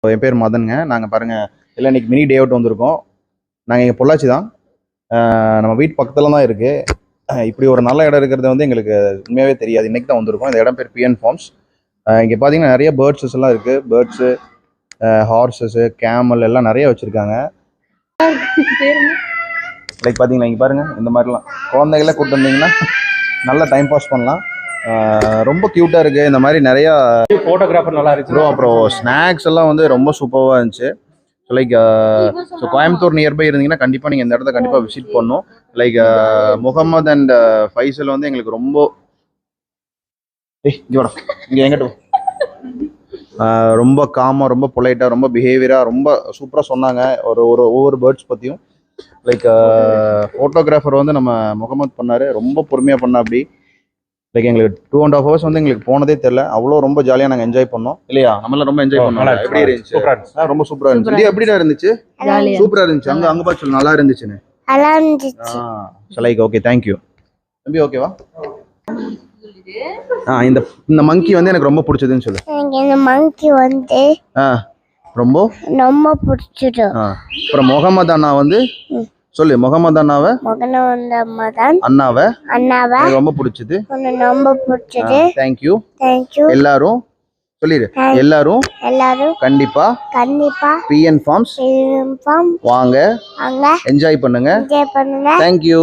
என் பேர் மதனுங்க. நாங்கள் பாருங்கள் இல்லை இன்னைக்கு மினி டே அவுட் வந்திருக்கோம். நாங்கள் இங்கே பொள்ளாச்சி தான், நம்ம வீட்டு பக்கத்தில் தான் இருக்குது. இப்படி ஒரு நல்ல இடம் இருக்கிறது வந்து எங்களுக்கு உண்மையாகவே தெரியாது. இன்றைக்கி தான் வந்திருக்கோம். இந்த இடம் பேர் PN Farms. இங்கே பார்த்தீங்கன்னா நிறைய பேர்ட்ஸஸ் எல்லாம் இருக்குது. பேர்ட்ஸு, ஹார்ஸஸு, கேமல் எல்லாம் நிறைய வச்சுருக்காங்க. லைக் பார்த்தீங்கன்னா இங்கே பாருங்கள், இந்த மாதிரிலாம் குழந்தைகள கூப்பிட்டு வந்தீங்கன்னா நல்லா டைம் பாஸ் பண்ணலாம். ரொம்ப க்யூட்டாக இருக்குது. இந்த மாதிரி நிறையா ஃபோட்டோகிராஃபர் நல்லா இருக்கு. அப்புறம் ஸ்நாக்ஸ் எல்லாம் வந்து ரொம்ப சூப்பராக இருந்துச்சு. லைக் ஸோ கோயம்புத்தூர் நியர்பை இருந்தீங்கன்னா கண்டிப்பாக நீங்கள் இந்த இடத்த கண்டிப்பாக விசிட் பண்ணணும். லைக் முகமது அண்ட் ஃபைசல் வந்து எங்களுக்கு ரொம்ப இங்கே எங்கிட்ட ரொம்ப காமாக, ரொம்ப பொலைட்டாக, ரொம்ப பிஹேவியராக, ரொம்ப சூப்பராக சொன்னாங்க ஒவ்வொரு பேர்ட்ஸ் பற்றியும். லைக் ஃபோட்டோகிராஃபர் வந்து நம்ம முகமது பண்ணார், ரொம்ப பொறுமையாக பண்ணா. அப்படி லைக் எங்களுக்கு 2.5 hours வந்து எங்களுக்கு போனதே தெரியல. அவ்வளோ ரொம்ப ஜாலியாக நாங்கள் என்ஜாய் பண்ணோம் இல்லையா? நம்மளாம் ரொம்ப என்ஜாய் பண்ணோம். எப்படி இருந்துச்சு? ரொம்ப சூப்பராக இருந்துச்சு. இது எப்படிடா இருந்துச்சு? சூப்பராக இருந்துச்சு. அங்கே பார்த்து சொல்லு, நல்லா இருந்துச்சுன்னு. லைக் ஓகே, தேங்க்யூ தம்பி. ஓகேவா? இந்த மங்கி வந்து எனக்கு ரொம்ப பிடிச்சதுன்னு சொல்லு. இந்த மங்கி வந்து ரொம்ப பிடிச்சது. அப்புறம் முகமது அண்ணா வந்து சொல்லு, முகமது அண்ணாவை ரொம்ப பிடிச்சது. தேங்க்யூ. எல்லாரும் சொல்லிடு, எல்லாரும் கண்டிப்பா PN Farms வாங்க, என்ஜாய் பண்ணுங்க. தேங்க்யூ.